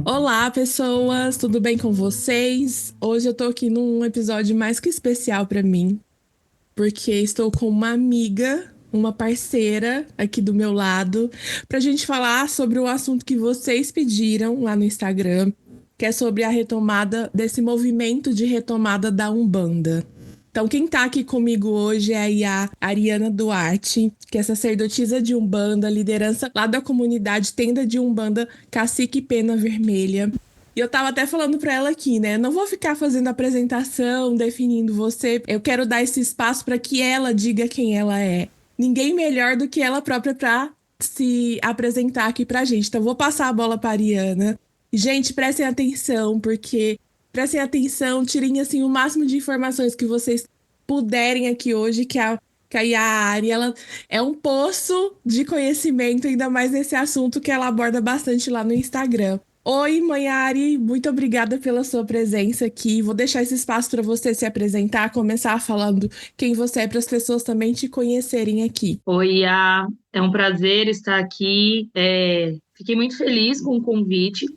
Olá, pessoas, tudo bem com vocês? Hoje eu tô aqui num episódio mais que especial pra mim, porque estou com uma amiga, uma parceira aqui do meu lado, pra gente falar sobre o assunto que vocês pediram lá no Instagram, que é sobre a retomada desse movimento de retomada da Umbanda. Então, quem tá aqui comigo hoje é aí a Ariana Duarte, que é sacerdotisa de Umbanda, liderança lá da comunidade Tenda de Umbanda Cacique Pena Vermelha. E eu tava até falando pra ela aqui, né? Não vou ficar fazendo apresentação, definindo você. Eu quero dar esse espaço pra que ela diga quem ela é. Ninguém melhor do que ela própria pra se apresentar aqui pra gente. Então, vou passar a bola pra Ariana. Gente, prestem atenção, tirem assim o máximo de informações que vocês puderem aqui hoje, que a Yari, ela é um poço de conhecimento, ainda mais nesse assunto que ela aborda bastante lá no Instagram. Oi, mãe Yari, muito obrigada pela sua presença aqui. Vou deixar esse espaço para você se apresentar, começar falando quem você é para as pessoas também te conhecerem aqui. Oi, é um prazer estar aqui. Fiquei muito feliz com o convite.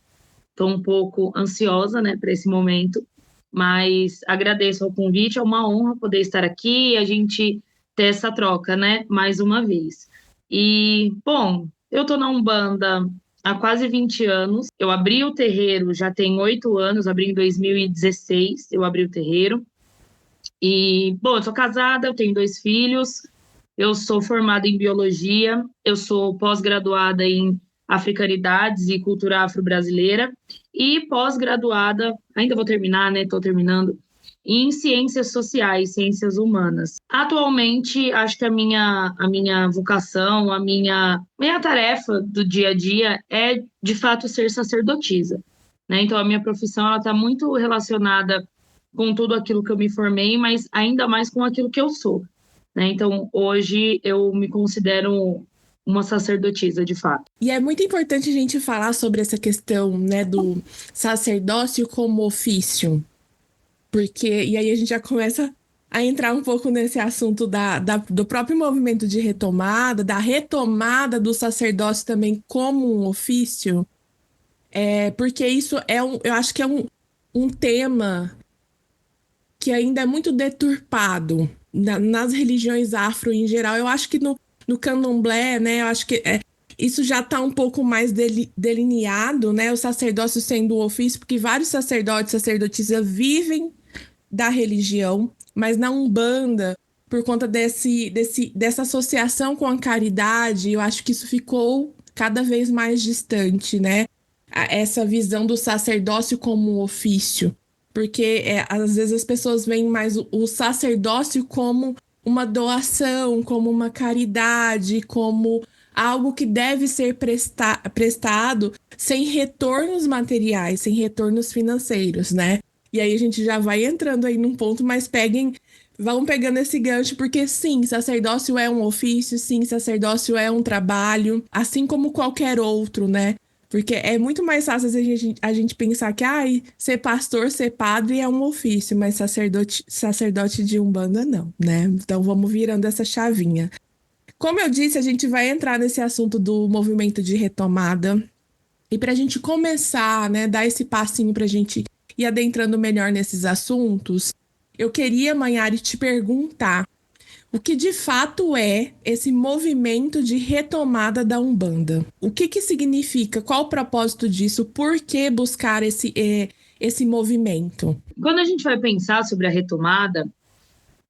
Estou um pouco ansiosa, né, para esse momento, mas agradeço ao convite. É uma honra poder estar aqui e a gente ter essa troca, né, mais uma vez. E, bom, eu estou na Umbanda há quase 20 anos. Eu abri o terreiro já tem 8 anos, abri em 2016, eu abri o terreiro. E, bom, eu sou casada, eu tenho 2 filhos. Eu sou formada em biologia, eu sou pós-graduada em africanidades e cultura afro-brasileira e pós-graduada, ainda vou terminar, né? Estou terminando, em ciências sociais, ciências humanas. Atualmente, acho que a minha vocação, a minha tarefa do dia a dia é, de fato, ser sacerdotisa, né? Então, a minha profissão, ela está muito relacionada com tudo aquilo que eu me formei, mas ainda mais com aquilo que eu sou, né? Então, hoje eu me considero uma sacerdotisa, de fato. E é muito importante a gente falar sobre essa questão, né, do sacerdócio como ofício. Porque, e aí a gente já começa a entrar um pouco nesse assunto do próprio movimento de retomada, da retomada do sacerdócio também como um ofício, porque isso eu acho que é um tema que ainda é muito deturpado nas religiões afro em geral. Eu acho que no candomblé, né, eu acho que isso já está um pouco mais delineado, né, o sacerdócio sendo um ofício, porque vários sacerdotes, sacerdotisas vivem da religião, mas na Umbanda, por conta dessa associação com a caridade, eu acho que isso ficou cada vez mais distante, né? Essa visão do sacerdócio como um ofício. Porque às vezes as pessoas veem mais o sacerdócio como uma doação, como uma caridade, como algo que deve ser prestado sem retornos materiais, sem retornos financeiros, né? E aí a gente já vai entrando aí num ponto, mas vão pegando esse gancho, porque sim, sacerdócio é um ofício, sim, sacerdócio é um trabalho, assim como qualquer outro, né? Porque é muito mais fácil a gente pensar que ser pastor, ser padre é um ofício, mas sacerdote de Umbanda não, né? Então vamos virando essa chavinha. Como eu disse, a gente vai entrar nesse assunto do movimento de retomada. E para a gente começar, né, dar esse passinho para a gente ir adentrando melhor nesses assuntos, eu queria, Manhari, te perguntar o que de fato é esse movimento de retomada da Umbanda. O que significa? Qual o propósito disso? Por que buscar esse movimento? Quando a gente vai pensar sobre a retomada,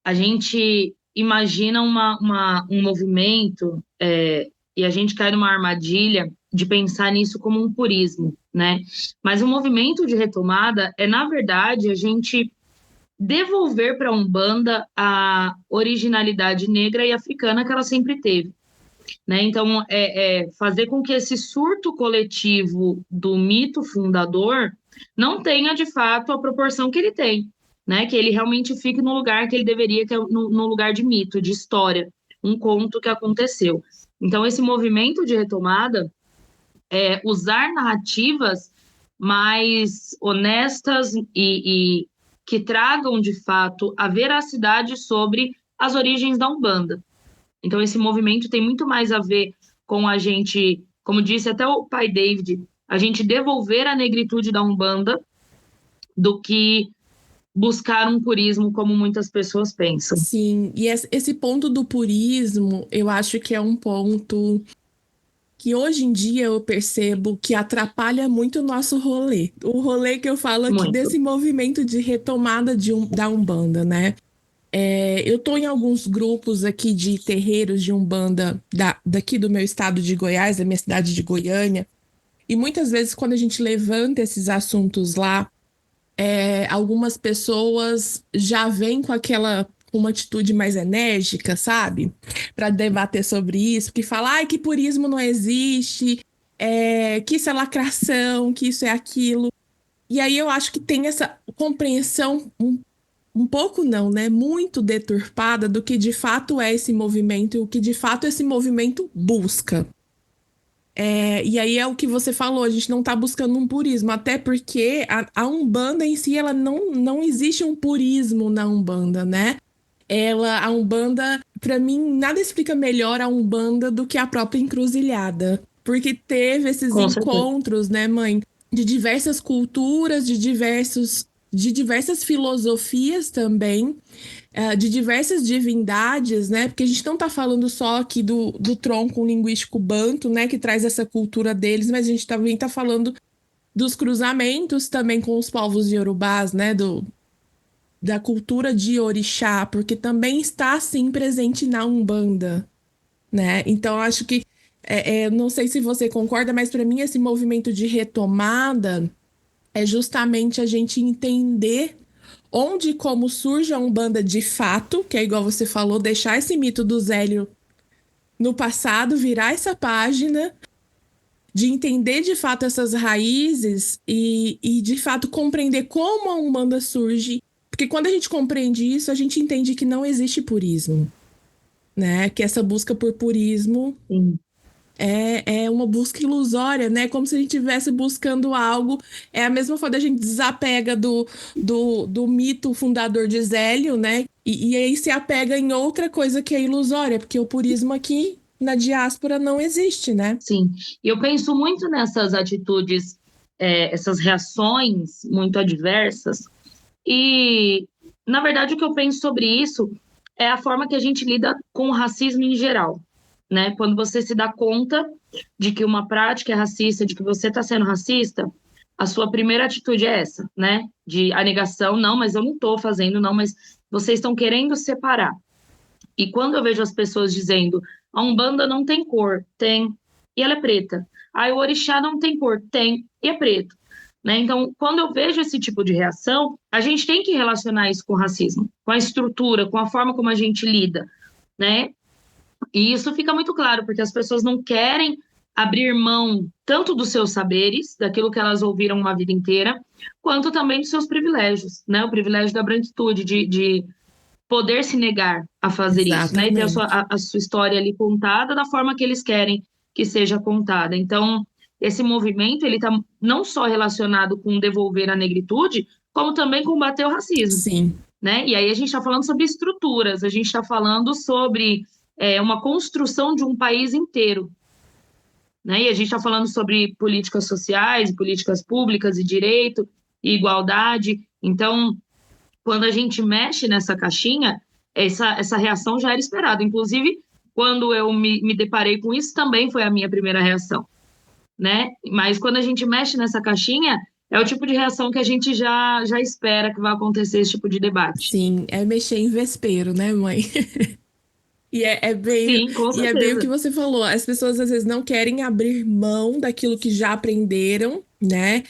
a gente imagina um movimento, e a gente cai numa armadilha de pensar nisso como um purismo, né? Mas o movimento de retomada é, na verdade, a gente devolver para a Umbanda a originalidade negra e africana que ela sempre teve, né? Então, fazer com que esse surto coletivo do mito fundador não tenha, de fato, a proporção que ele tem, né? Que ele realmente fique no lugar que ele deveria, que é no lugar de mito, de história, um conto que aconteceu. Então, esse movimento de retomada é usar narrativas mais honestas e que tragam, de fato, a veracidade sobre as origens da Umbanda. Então, esse movimento tem muito mais a ver com a gente, como disse até o pai David, a gente devolver a negritude da Umbanda do que buscar um purismo como muitas pessoas pensam. Sim, e esse ponto do purismo, eu acho que é um ponto que hoje em dia eu percebo que atrapalha muito o nosso rolê. O rolê que eu falo aqui Muito. desse movimento de retomada da Umbanda, né? Eu tô em alguns grupos aqui de terreiros de Umbanda daqui do meu estado de Goiás, da minha cidade de Goiânia, e muitas vezes quando a gente levanta esses assuntos lá, algumas pessoas já vêm com uma atitude mais enérgica, sabe? Para debater sobre isso, que fala, ai, que purismo não existe, que isso é lacração, que isso é aquilo. E aí eu acho que tem essa compreensão um pouco não, né? Muito deturpada do que de fato é esse movimento e o que de fato esse movimento busca. E aí é o que você falou, a gente não está buscando um purismo, até porque a Umbanda em si, ela não existe um purismo na Umbanda, né? A Umbanda, para mim, nada explica melhor a Umbanda do que a própria encruzilhada. Porque teve esses Com certeza. encontros, né, mãe? De diversas culturas, de diversas filosofias também, de diversas divindades, né? Porque a gente não está falando só aqui do tronco linguístico banto, né? Que traz essa cultura deles, mas a gente também está falando dos cruzamentos também com os povos iorubás, né? Da cultura de orixá, porque também está, assim, presente na Umbanda, né? Então, acho que, não sei se você concorda, mas para mim esse movimento de retomada é justamente a gente entender onde e como surge a Umbanda de fato, que é igual você falou, deixar esse mito do Zélio no passado, virar essa página, de entender de fato essas raízes e de fato compreender como a Umbanda surge. Porque quando a gente compreende isso, a gente entende que não existe purismo, né? Que essa busca por purismo Sim. é uma busca ilusória, né? Como se a gente estivesse buscando algo. É a mesma forma da gente desapega do mito fundador de Zélio, né? E aí se apega em outra coisa que é ilusória, porque o purismo aqui na diáspora não existe, né? Sim, e eu penso muito nessas atitudes, essas reações muito adversas, e, na verdade, o que eu penso sobre isso é a forma que a gente lida com o racismo em geral, né? Quando você se dá conta de que uma prática é racista, de que você está sendo racista, a sua primeira atitude é essa, né? De a negação, não, mas eu não estou fazendo, não, mas vocês estão querendo separar. E quando eu vejo as pessoas dizendo a Umbanda não tem cor, tem, e ela é preta. Ah, o orixá não tem cor, tem, e é preto. Né? Então, quando eu vejo esse tipo de reação, a gente tem que relacionar isso com o racismo, com a estrutura, com a forma como a gente lida, né? E isso fica muito claro, porque as pessoas não querem abrir mão tanto dos seus saberes, daquilo que elas ouviram uma vida inteira, quanto também dos seus privilégios, né? O privilégio da branquitude, de poder se negar a fazer isso, né? E ter Exatamente. a sua história ali contada da forma que eles querem que seja contada. Então, esse movimento, ele está não só relacionado com devolver a negritude, como também combater o racismo, Sim, né? E aí a gente está falando sobre estruturas, a gente está falando sobre uma construção de um país inteiro, né? E a gente está falando sobre políticas sociais, políticas públicas e direito e igualdade. Então, quando a gente mexe nessa caixinha, essa reação já era esperada. Inclusive, quando eu me deparei com isso, também foi a minha primeira reação, né? Mas quando a gente mexe nessa caixinha, é o tipo de reação que a gente já espera que vai acontecer esse tipo de debate. sim, é mexer em vespeiro, né, mãe? Sim, com E é bem o que certeza. você falou. As pessoas às vezes não querem abrir mão daquilo que já aprenderam, né?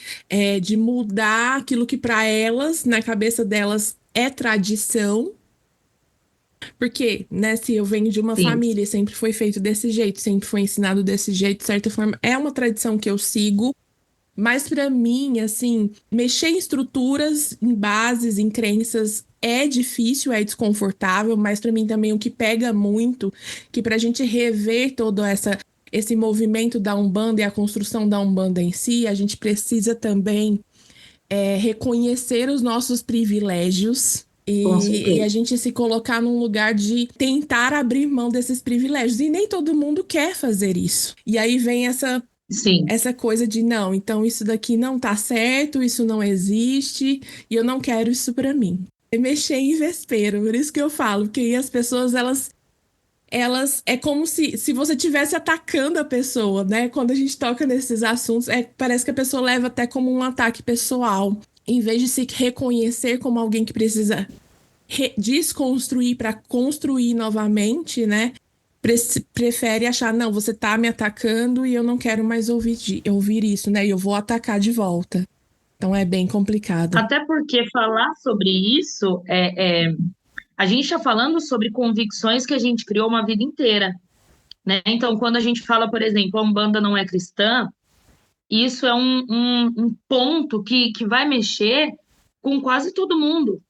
De mudar aquilo que para elas, na cabeça delas, é tradição. Porque, né, se eu venho de uma Sim, família, e sempre foi feito desse jeito, sempre foi ensinado desse jeito, de certa forma, é uma tradição que eu sigo. Mas para mim, assim, mexer em estruturas, em bases, em crenças é difícil, é desconfortável, mas para mim também o que pega muito, que para a gente rever todo esse movimento da Umbanda e a construção da Umbanda em si, a gente precisa também reconhecer os nossos privilégios, Com E a certeza. gente se colocar num lugar de tentar abrir mão desses privilégios. E nem todo mundo quer fazer isso. E aí vem Sim. essa coisa de não, então isso daqui não tá certo, isso não existe, e eu não quero isso pra mim. É mexer em vespeiro, por isso que eu falo, porque aí as pessoas, elas é como se você estivesse atacando a pessoa, né? Quando a gente toca nesses assuntos, parece que a pessoa leva até como um ataque pessoal, em vez de se reconhecer como alguém que precisa desconstruir para construir novamente, né? Prefere achar, não, você tá me atacando e eu não quero mais ouvir isso, né? E eu vou atacar de volta. Então é bem complicado. Até porque falar sobre isso a gente está falando sobre convicções que a gente criou uma vida inteira, né? Então, quando a gente fala, por exemplo, a Umbanda não é cristã, isso é um ponto que vai mexer com quase todo mundo.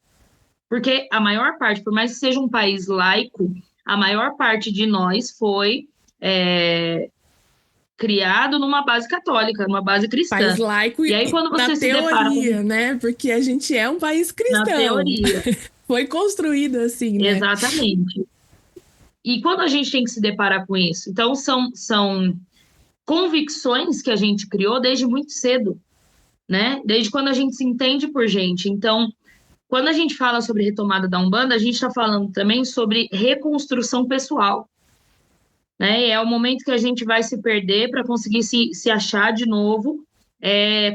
Porque a maior parte, por mais que seja um país laico, a maior parte de nós foi é, criado numa base católica, numa base País cristã. laico E aí, e quando na você se depara com, teoria, né? Porque a gente é um país na cristão. teoria, Foi construído assim, né? exatamente. E quando a gente tem que se deparar com isso? Então, são convicções que a gente criou desde muito cedo, né? Desde quando a gente se entende por gente. Então, quando a gente fala sobre retomada da Umbanda, a gente está falando também sobre reconstrução pessoal, né? E é o momento que a gente vai se perder para conseguir se achar de novo,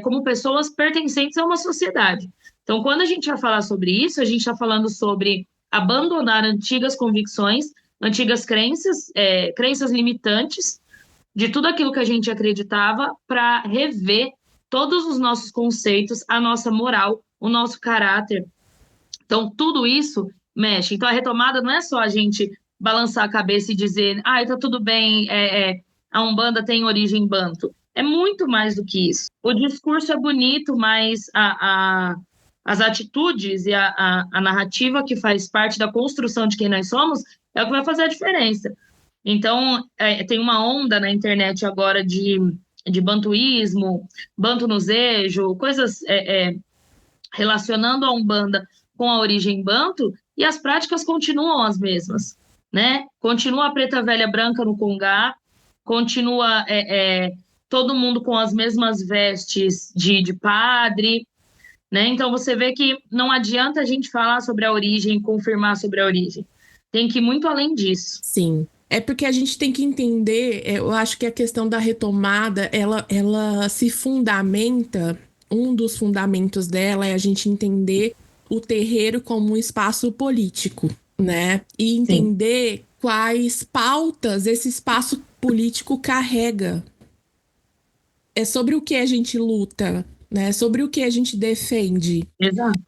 como pessoas pertencentes a uma sociedade. Então, quando a gente vai falar sobre isso, a gente está falando sobre abandonar antigas convicções, antigas crenças, crenças limitantes de tudo aquilo que a gente acreditava para rever todos os nossos conceitos, a nossa moral, o nosso caráter. Então, tudo isso mexe. Então, a retomada não é só a gente balançar a cabeça e dizer, ah, tá tudo bem, a Umbanda tem origem banto. É muito mais do que isso. O discurso é bonito, mas as atitudes e a narrativa que faz parte da construção de quem nós somos é o que vai fazer a diferença. Então, tem uma onda na internet agora de bantuísmo, banto no zejo, coisas relacionando a Umbanda com a origem banto, e as práticas continuam as mesmas, né? Continua a preta velha branca no congá, continua todo mundo com as mesmas vestes de padre, né? Então você vê que não adianta a gente falar sobre a origem, confirmar sobre a origem. Tem que ir muito além disso. Sim. É porque a gente tem que entender, eu acho que a questão da retomada, ela se fundamenta, um dos fundamentos dela é a gente entender o terreiro como um espaço político, né? E Sim, entender quais pautas esse espaço político carrega. É sobre o que a gente luta, né? Sobre o que a gente defende. exato.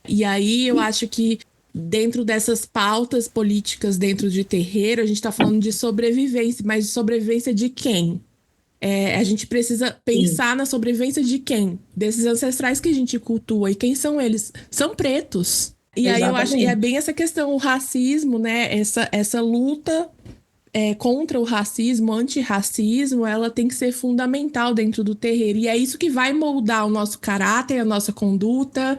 E aí eu acho que dentro dessas pautas políticas dentro de terreiro, a gente está falando de sobrevivência, mas de sobrevivência de quem? A gente precisa Sim, pensar na sobrevivência de quem? Desses ancestrais que a gente cultua. E quem são eles? São pretos. E aí eu acho, e é exatamente. bem essa questão, o racismo, né? Essa luta contra o racismo, antirracismo, ela tem que ser fundamental dentro do terreiro. E é isso que vai moldar o nosso caráter, a nossa conduta.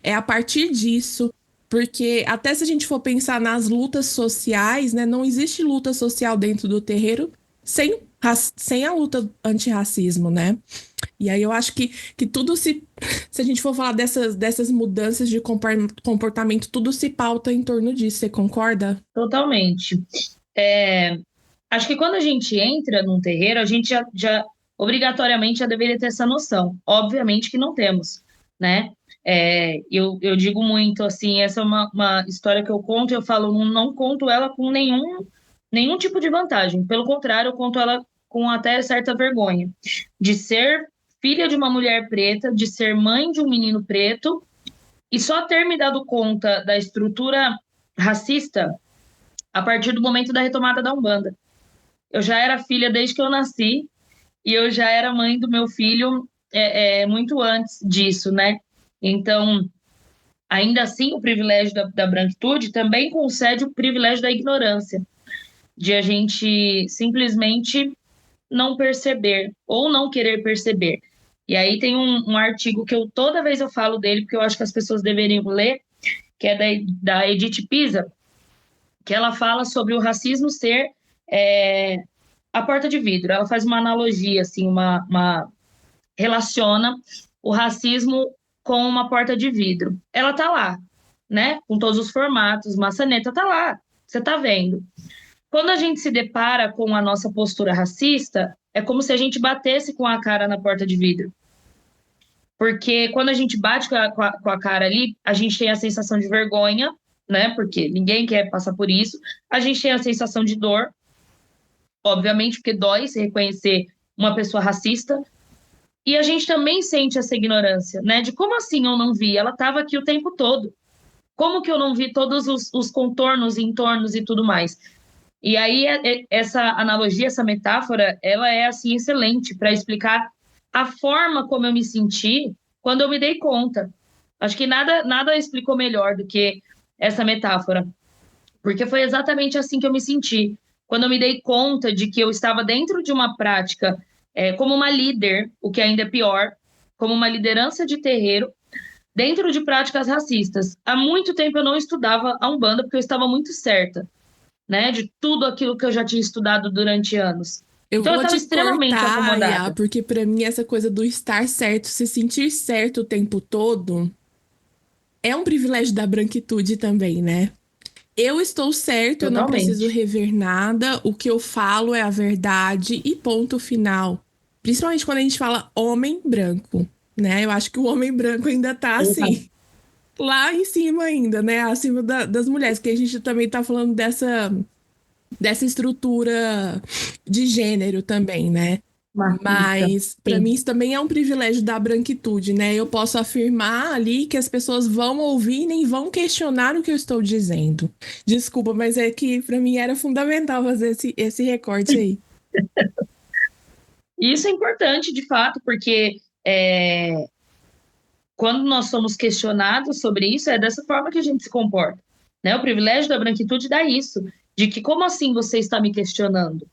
É a partir disso. Porque até se a gente for pensar nas lutas sociais, né, não existe luta social dentro do terreiro sem a luta antirracismo, né? E aí eu acho que tudo se a gente for falar dessas mudanças de comportamento, tudo se pauta em torno disso. Você concorda? Totalmente. É, Acho que quando a gente entra num terreiro, a gente já obrigatoriamente já deveria ter essa noção. Obviamente que não temos, né? Eu digo muito assim, essa é uma história que eu conto, eu falo, não conto ela com nenhum tipo de vantagem. Pelo contrário, eu conto ela com até certa vergonha de ser filha de uma mulher preta, de ser mãe de um menino preto, e só ter me dado conta da estrutura racista a partir do momento da retomada da Umbanda. Eu já era filha desde que eu nasci e eu já era mãe do meu filho muito antes disso, né? Então, ainda assim, o privilégio da branquitude também concede o privilégio da ignorância, de a gente simplesmente não perceber ou não querer perceber. E aí tem um artigo que toda vez eu falo dele, porque eu acho que as pessoas deveriam ler, que é da Edith Pisa, que ela fala sobre o racismo ser a porta de vidro. Ela faz uma analogia, assim, relaciona o racismo com uma porta de vidro. Ela tá lá, né? Com todos os formatos, maçaneta tá lá, você tá vendo. Quando a gente se depara com a nossa postura racista, é como se a gente batesse com a cara na porta de vidro. Porque quando a gente bate com a cara ali, a gente tem a sensação de vergonha, né? Porque ninguém quer passar por isso. A gente tem a sensação de dor, obviamente, porque dói se reconhecer uma pessoa racista. E a gente também sente essa ignorância, né? De como assim eu não vi? Ela estava aqui o tempo todo. Como que eu não vi todos os contornos, entornos e tudo mais? E aí, essa analogia, essa metáfora, ela é, assim, excelente para explicar a forma como eu me senti quando eu me dei conta. Acho que nada explicou melhor do que essa metáfora, porque foi exatamente assim que eu me senti. Quando eu me dei conta de que eu estava dentro de uma prática como uma líder, o que ainda é pior, como uma liderança de terreiro, dentro de práticas racistas. Há muito tempo eu não estudava a Umbanda, porque eu estava muito certa, né, de tudo aquilo que eu já tinha estudado durante anos. Eu Então eu vou estava te extremamente cortar, Iá, acomodada. porque pra mim essa coisa do estar certo, se sentir certo o tempo todo, é um privilégio da branquitude também, né? Eu estou certo, eu não preciso Totalmente. rever nada, o que eu falo é a verdade e ponto final. Principalmente quando a gente fala homem branco, né? Eu acho que o homem branco ainda tá assim, lá em cima ainda, né? Acima das mulheres, que a gente também tá falando dessa estrutura de gênero também, né? Machista. Mas para mim Sim. isso também é um privilégio da branquitude, né? Eu posso afirmar ali que as pessoas vão ouvir e nem vão questionar o que eu estou dizendo. Desculpa, mas é que para mim era fundamental fazer esse recorte aí. E isso é importante, de fato, porque quando nós somos questionados sobre isso, é dessa forma que a gente se comporta, né? O privilégio da branquitude dá isso, de que como assim você está me questionando,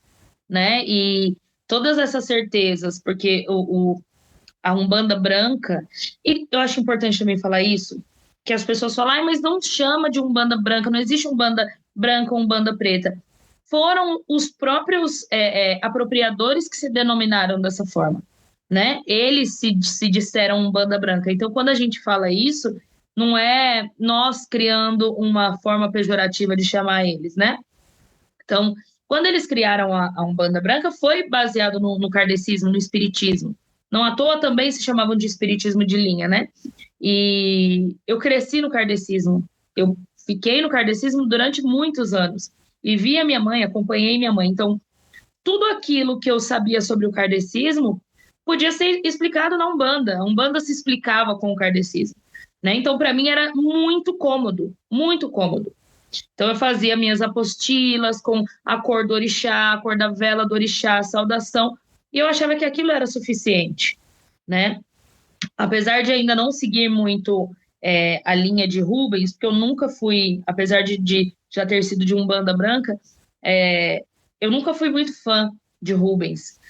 né? E todas essas certezas, porque a Umbanda branca, e eu acho importante também falar isso, que as pessoas falam, mas não chama de Umbanda branca, não existe Umbanda branca ou Umbanda preta. Foram os próprios apropriadores que se denominaram dessa forma, né? Eles se disseram Umbanda branca. Então, quando a gente fala isso, não é nós criando uma forma pejorativa de chamar eles, né? Então, quando eles criaram a Umbanda Branca, foi baseado no kardecismo, no espiritismo. Não à toa também se chamavam de espiritismo de linha, né? E eu cresci no kardecismo. Eu fiquei no kardecismo durante muitos anos. E vi a minha mãe, acompanhei minha mãe. Então, tudo aquilo que eu sabia sobre o kardecismo podia ser explicado na Umbanda. A Umbanda se explicava com o kardecismo, né? Então, para mim, era muito cômodo, muito cômodo. Então, eu fazia minhas apostilas com a cor do orixá, a cor da vela do orixá, a saudação, e eu achava que aquilo era suficiente, né? Apesar de ainda não seguir muito a linha de Rubens, porque eu nunca fui, apesar de já ter sido de Umbanda branca, eu nunca fui muito fã de Rubens,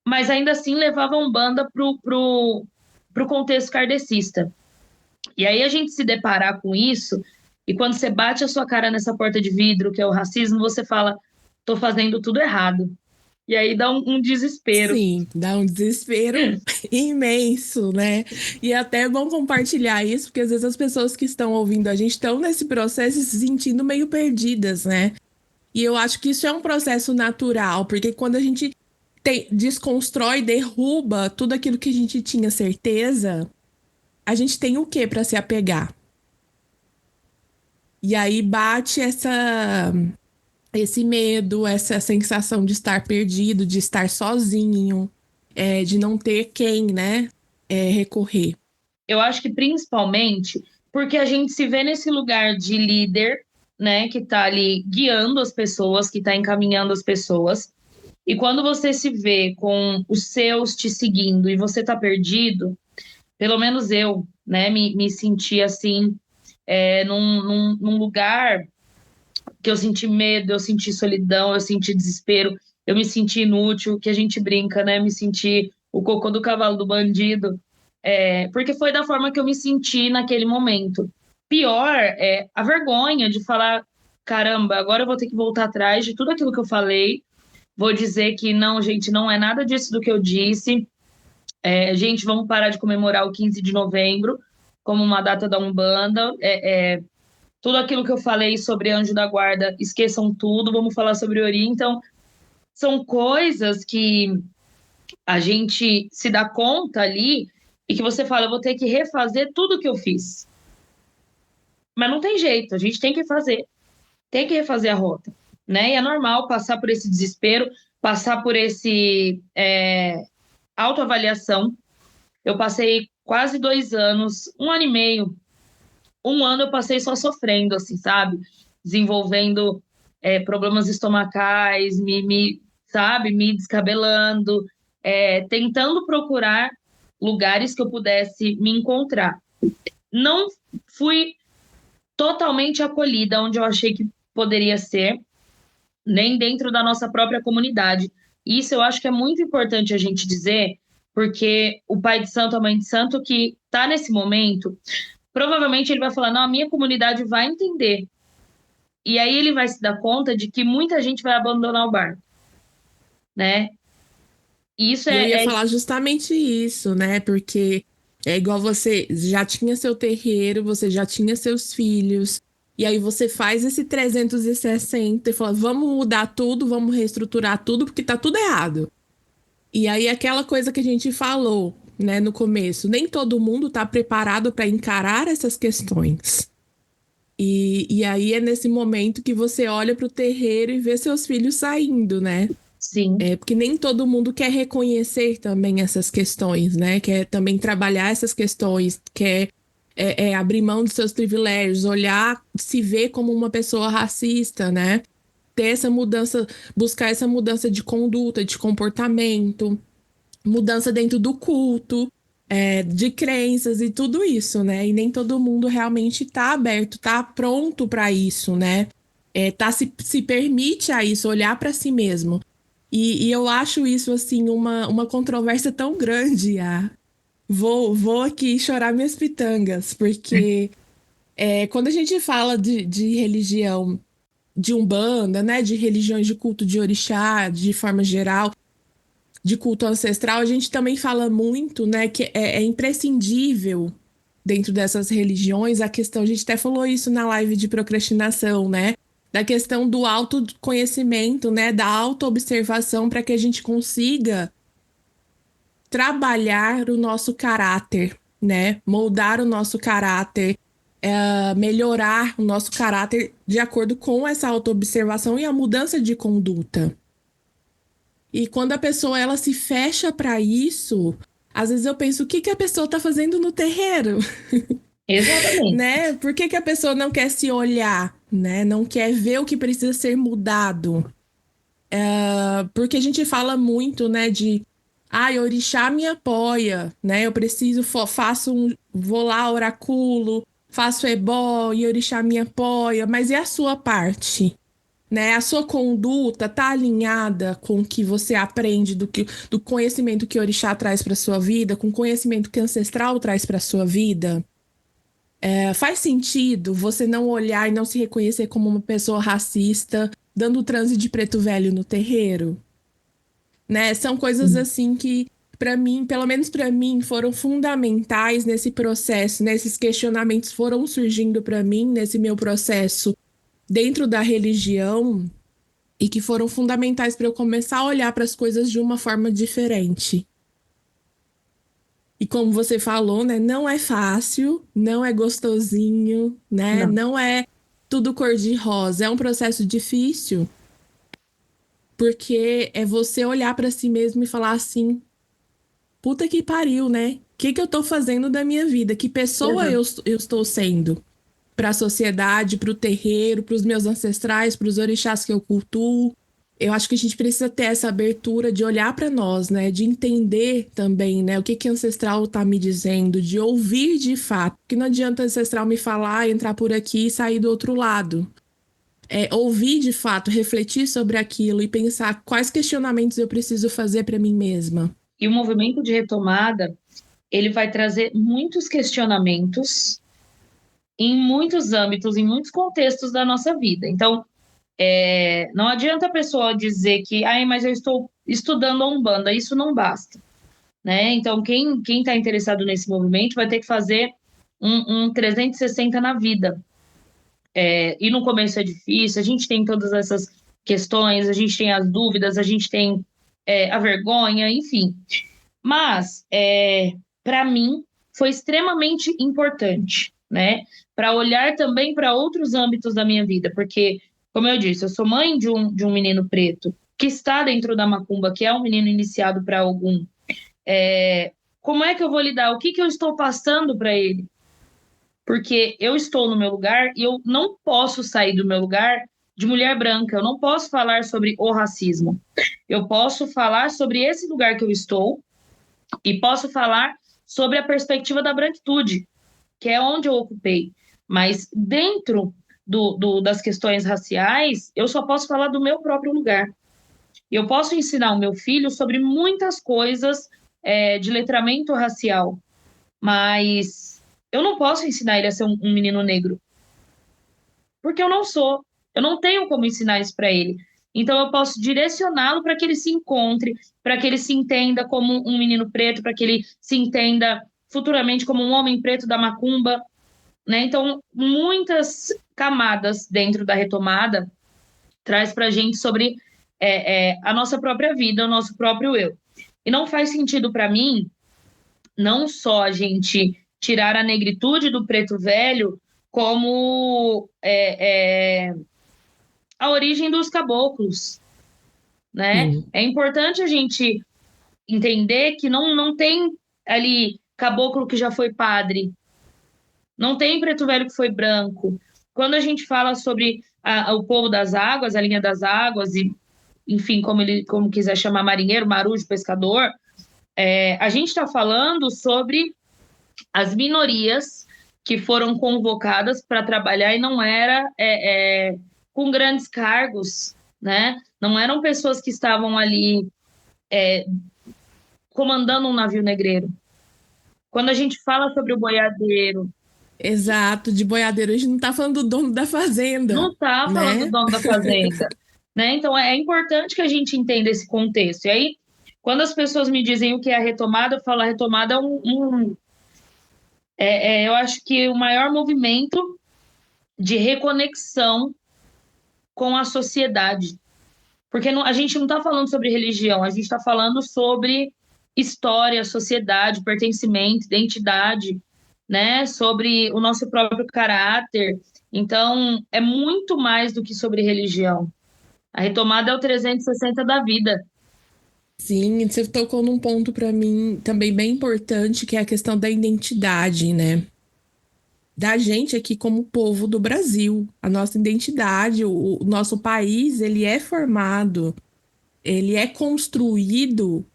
mas ainda assim levava a Umbanda pro contexto kardecista. E aí a gente se deparar com isso, e quando você bate a sua cara nessa porta de vidro, que é o racismo, você fala, tô fazendo tudo errado. E aí dá um desespero. Sim, dá um desespero imenso, né? E é até bom compartilhar isso, porque às vezes as pessoas que estão ouvindo a gente estão nesse processo e se sentindo meio perdidas, né? E eu acho que isso é um processo natural, porque quando a gente desconstrói, derruba tudo aquilo que a gente tinha certeza, a gente tem o que para se apegar? E aí bate esse medo, essa sensação de estar perdido, de estar sozinho, de não ter quem, né, recorrer. Eu acho que principalmente porque a gente se vê nesse lugar de líder, né, que tá ali guiando as pessoas, que tá encaminhando as pessoas. E quando você se vê com os seus te seguindo e você tá perdido, pelo menos eu, né, me senti assim, num lugar que eu senti medo, eu senti solidão, eu senti desespero, eu me senti inútil, que a gente brinca, né? Me senti o cocô do cavalo do bandido, porque foi da forma que eu me senti naquele momento. pior é a vergonha de falar, caramba, agora eu vou ter que voltar atrás de tudo aquilo que eu falei, vou dizer que não, gente, não é nada disso do que eu disse. Gente, vamos parar de comemorar o 15 de novembro como uma data da Umbanda. Tudo aquilo que eu falei sobre Anjo da Guarda, esqueçam tudo, vamos falar sobre Ori. Então, são coisas que a gente se dá conta ali e que você fala, eu vou ter que refazer tudo que eu fiz. Mas não tem jeito, a gente tem que fazer, tem que refazer a rota, né? E é normal passar por esse desespero, passar por esse autoavaliação. Eu passei quase 2 anos, 1 ano e meio, 1 ano eu passei só sofrendo, assim, sabe? Desenvolvendo problemas estomacais, sabe? Me descabelando, tentando procurar lugares que eu pudesse me encontrar. Não fui totalmente acolhida onde eu achei que poderia ser, nem dentro da nossa própria comunidade. Isso eu acho que é muito importante a gente dizer, porque o pai de santo, a mãe de santo que está nesse momento, provavelmente ele vai falar, não, a minha comunidade vai entender. E aí ele vai se dar conta de que muita gente vai abandonar o barco, né? E isso E eu ia falar justamente isso, né? Porque é igual você já tinha seu terreiro, você já tinha seus filhos, e aí você faz esse 360 e fala: vamos mudar tudo, vamos reestruturar tudo, porque tá tudo errado. E aí aquela coisa que a gente falou, né, no começo, nem todo mundo tá preparado para encarar essas questões. E aí é nesse momento que você olha para o terreiro e vê seus filhos saindo, né? sim, Porque nem todo mundo quer reconhecer também essas questões, né? Quer também trabalhar essas questões, quer abrir mão dos seus privilégios, olhar, se ver como uma pessoa racista, né? Ter essa mudança, buscar essa mudança de conduta, de comportamento, mudança dentro do culto, de crenças e tudo isso, né? E nem todo mundo realmente tá aberto, tá pronto para isso, né? Se permite a isso, olhar para si mesmo. E eu acho isso, assim, uma controvérsia tão grande. Vou aqui chorar minhas pitangas, porque quando a gente fala de religião, de Umbanda, né, de religiões de culto de orixá, de forma geral, de culto ancestral, a gente também fala muito, né, que é imprescindível dentro dessas religiões a questão, a gente até falou isso na live de procrastinação, né? Da questão do autoconhecimento, né? Da autoobservação para que a gente consiga trabalhar o nosso caráter, né? Moldar o nosso caráter, melhorar o nosso caráter de acordo com essa autoobservação e a mudança de conduta. E quando a pessoa ela se fecha para isso, às vezes eu penso, o que a pessoa está fazendo no terreiro? exatamente. Né? Por que a pessoa não quer se olhar, né? Não quer ver o que precisa ser mudado? Porque a gente fala muito, né, de orixá me apoia, né? Eu preciso, vou lá, oraculo, faço ebó e orixá me apoia, mas e a sua parte? Né? A sua conduta tá alinhada com o que você aprende do conhecimento que orixá traz para sua vida, com o conhecimento que ancestral traz para sua vida? Faz sentido você não olhar e não se reconhecer como uma pessoa racista, dando transe de preto velho no terreiro? Né? São coisas assim que, para mim, pelo menos para mim, foram fundamentais nesse processo, né? Esses questionamentos foram surgindo para mim nesse meu processo dentro da religião e que foram fundamentais para eu começar a olhar para as coisas de uma forma diferente. E como você falou, né, não é fácil, não é gostosinho, né? Não, Não é tudo cor-de-rosa, é um processo difícil, porque é você olhar para si mesmo e falar assim: puta que pariu, né? O que eu tô fazendo da minha vida? Que pessoa exato. eu estou sendo para a sociedade, para o terreiro, para os meus ancestrais, para os orixás que eu cultuo? Eu acho que a gente precisa ter essa abertura de olhar para nós, né? De entender também, né? O que ancestral tá me dizendo, de ouvir de fato. Porque não adianta ancestral me falar, entrar por aqui e sair do outro lado. Ouvir de fato, refletir sobre aquilo e pensar quais questionamentos eu preciso fazer para mim mesma. E o movimento de retomada, ele vai trazer muitos questionamentos em muitos âmbitos, em muitos contextos da nossa vida. Então, não adianta a pessoa dizer que, ai, mas eu estou estudando a Umbanda, isso não basta, né? Então, quem está interessado nesse movimento vai ter que fazer um 360 na vida. E no começo é difícil, a gente tem todas essas questões, a gente tem as dúvidas, a gente tem a vergonha, enfim. Mas, para mim, foi extremamente importante, né? Para olhar também para outros âmbitos da minha vida, porque, como eu disse, eu sou mãe de um menino preto que está dentro da macumba, que é um menino iniciado para algum. Como é que eu vou lidar? O que eu estou passando para ele? Porque eu estou no meu lugar e eu não posso sair do meu lugar de mulher branca, eu não posso falar sobre o racismo. Eu posso falar sobre esse lugar que eu estou e posso falar sobre a perspectiva da branquitude, que é onde eu ocupei. Mas dentro das questões raciais, eu só posso falar do meu próprio lugar. Eu posso ensinar o meu filho sobre muitas coisas de letramento racial, mas eu não posso ensinar ele a ser um menino negro, porque eu não sou. Eu não tenho como ensinar isso para ele. Então, eu posso direcioná-lo para que ele se encontre, para que ele se entenda como um menino preto, para que ele se entenda futuramente como um homem preto da macumba, né? Então, muitas camadas dentro da retomada traz para a gente sobre a nossa própria vida, o nosso próprio eu. E não faz sentido para mim não só a gente tirar a negritude do preto velho, como a origem dos caboclos, né? Sim. É importante a gente entender que não tem ali caboclo que já foi padre, não tem preto velho que foi branco. Quando a gente fala sobre o povo das águas, a linha das águas, e enfim, como quiser chamar, marinheiro, marujo, pescador, a gente está falando sobre as minorias que foram convocadas para trabalhar e não era com grandes cargos, né? Não eram pessoas que estavam ali comandando um navio negreiro. Quando a gente fala sobre o boiadeiro, Exato, de boiadeiro, a gente não tá falando do dono da não fazenda, está falando do né? dono da fazenda, né? Então é importante que a gente entenda esse contexto. E aí, quando as pessoas me dizem o que é a retomada, eu falo a retomada eu acho que o maior movimento de reconexão com a sociedade. Porque a gente não está falando sobre religião, a gente está falando sobre história, sociedade, pertencimento, identidade, né? Sobre o nosso próprio caráter. Então, é muito mais do que sobre religião. A retomada é o 360 da vida. Sim, você tocou num ponto para mim também bem importante, que é a questão da identidade, né? Da gente aqui como povo do Brasil, a nossa identidade, o nosso país, ele é formado, ele é construído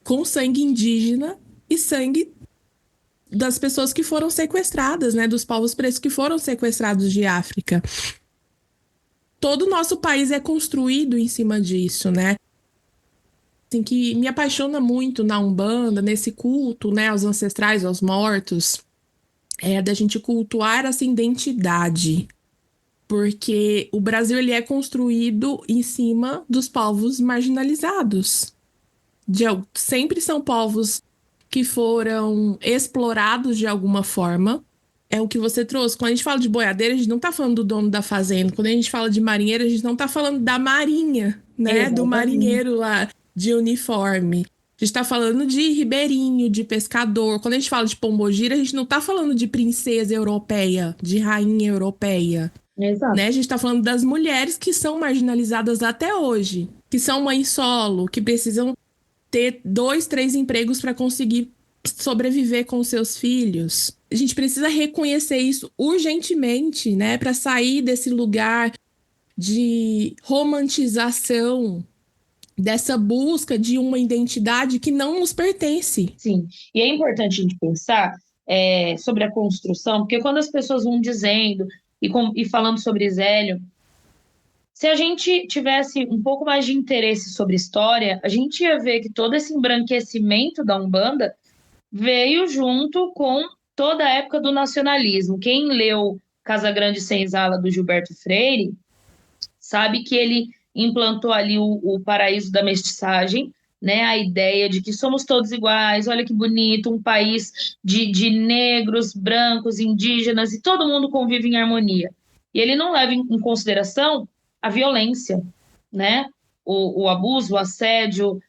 com sangue indígena e sangue das pessoas que foram sequestradas, né? Dos povos pretos que foram sequestrados de África. Todo o nosso país é construído em cima disso, né? Assim, que me apaixona muito na Umbanda, nesse culto, né, aos ancestrais, aos mortos, da gente cultuar essa identidade, porque o Brasil ele é construído em cima dos povos marginalizados. Sempre são povos que foram explorados de alguma forma. É o que você trouxe. Quando a gente fala de boiadeiro, a gente não tá falando do dono da fazenda. Quando a gente fala de marinheiro, a gente não tá falando da marinha, né? Do Exatamente. marinheiro lá de uniforme. A gente tá falando de ribeirinho, de pescador. Quando a gente fala de pombogira, a gente não tá falando de princesa europeia, de rainha europeia, né? Exato. A gente tá falando das mulheres que são marginalizadas até hoje, que são mães solo, que precisam ter 2, 3 empregos para conseguir sobreviver com seus filhos. A gente precisa reconhecer isso urgentemente, né, para sair desse lugar de romantização, dessa busca de uma identidade que não nos pertence. Sim. E é importante a gente pensar sobre a construção, porque quando as pessoas vão dizendo e falando sobre Zélio, se a gente tivesse um pouco mais de interesse sobre história, a gente ia ver que todo esse embranquecimento da Umbanda veio junto com toda a época do nacionalismo. Quem leu Casa Grande Senzala, do Gilberto Freire, sabe que ele implantou ali o paraíso da mestiçagem, né? A ideia de que somos todos iguais, olha que bonito, um país de negros, brancos, indígenas, e todo mundo convive em harmonia. E ele não leva em consideração a violência, né? O abuso, o assédio,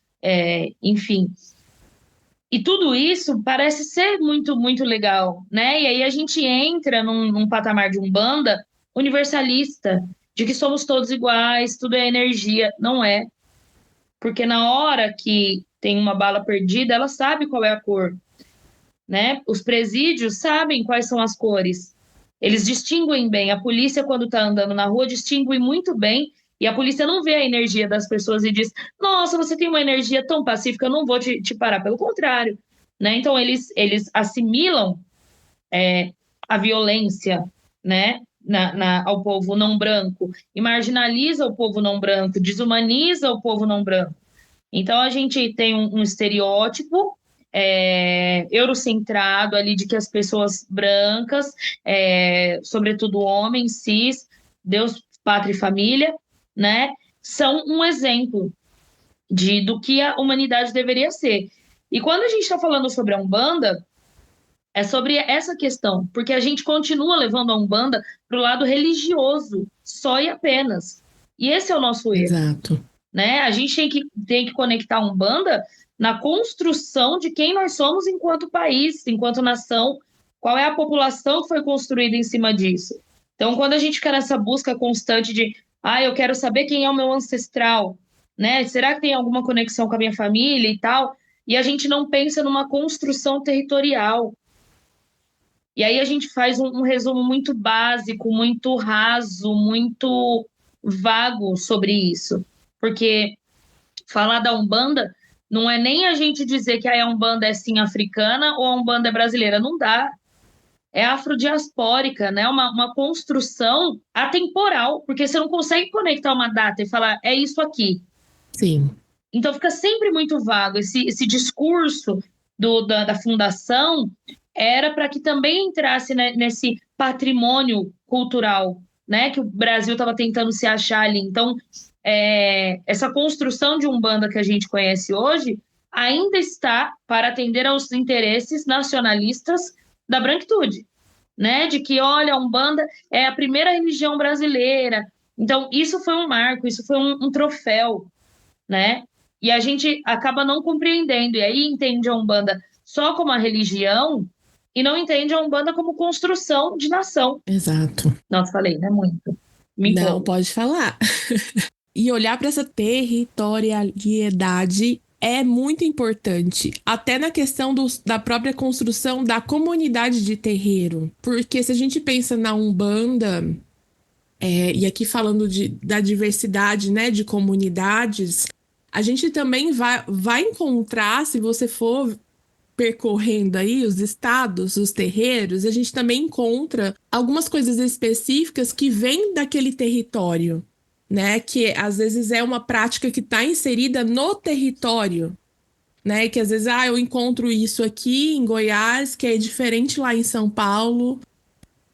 enfim. E tudo isso parece ser muito, muito legal, né? E aí a gente entra num patamar de umbanda universalista, de que somos todos iguais, tudo é energia. Não é. Porque na hora que tem uma bala perdida, ela sabe qual é a cor, né? Os presídios sabem quais são as cores. Eles distinguem bem. A polícia, quando está andando na rua, distingue muito bem. E a polícia não vê a energia das pessoas e diz: Nossa, você tem uma energia tão pacífica, eu não vou te parar. Pelo contrário, né? Então, eles assimilam a violência, né? Ao povo não branco, e marginaliza o povo não branco, desumaniza o povo não branco. Então, a gente tem um estereótipo eurocentrado ali de que as pessoas brancas, sobretudo homens, cis, Deus, pátria e família, né, são um exemplo do que a humanidade deveria ser. E quando a gente está falando sobre a Umbanda, é sobre essa questão, porque a gente continua levando a Umbanda para o lado religioso, só e apenas. E esse é o nosso erro. Exato. Né? A gente tem que conectar a Umbanda na construção de quem nós somos enquanto país, enquanto nação, qual é a população que foi construída em cima disso. Então, quando a gente fica nessa busca constante de eu quero saber quem é o meu ancestral, né? Será que tem alguma conexão com a minha família e tal? E a gente não pensa numa construção territorial. E aí a gente faz um resumo muito básico, muito raso, muito vago sobre isso. Porque falar da Umbanda não é nem a gente dizer que a Umbanda é sim africana ou a Umbanda é brasileira. Não dá. É afrodiaspórica, né? Uma construção atemporal, porque você não consegue conectar uma data e falar, é isso aqui. Sim. Então fica sempre muito vago. Esse discurso da fundação era para que também entrasse nesse patrimônio cultural, né? Que o Brasil estava tentando se achar ali. Então, essa construção de Umbanda que a gente conhece hoje ainda está para atender aos interesses nacionalistas da branquitude, né? De que, olha, a Umbanda é a primeira religião brasileira. Então, isso foi um marco, isso foi um troféu, né? E a gente acaba não compreendendo, e aí entende a Umbanda só como a religião e não entende a Umbanda como construção de nação. Exato. Nossa, falei, né? Muito. Me Não, empolgo. pode falar. E olhar para essa territorialidade é muito importante, até na questão da própria construção da comunidade de terreiro. Porque se a gente pensa na Umbanda, e aqui falando da diversidade, né, de comunidades, a gente também vai encontrar, se você for percorrendo aí os estados, os terreiros, a gente também encontra algumas coisas específicas que vêm daquele território, né? Que às vezes é uma prática que está inserida no território, né? Que às vezes, eu encontro isso aqui em Goiás, que é diferente lá em São Paulo,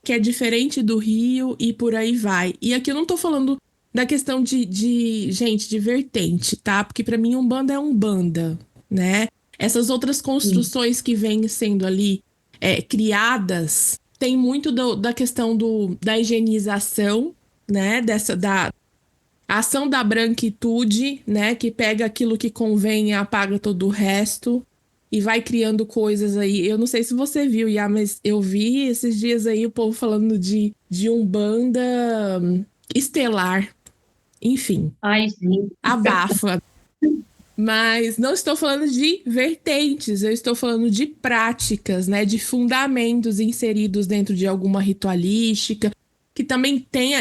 que é diferente do Rio e por aí vai. E aqui eu não tô falando da questão gente, de vertente, tá? Porque para mim Umbanda é Umbanda, né? Essas outras construções que vêm sendo ali criadas, tem muito da questão da higienização, né? Da ação da branquitude, né? Que pega aquilo que convém e apaga todo o resto e vai criando coisas aí. Eu não sei se você viu, Iá, mas eu vi esses dias aí o povo falando de Umbanda estelar. Enfim, Ai, sim. abafa. Mas não estou falando de vertentes, eu estou falando de práticas, né? De fundamentos inseridos dentro de alguma ritualística, que também tenha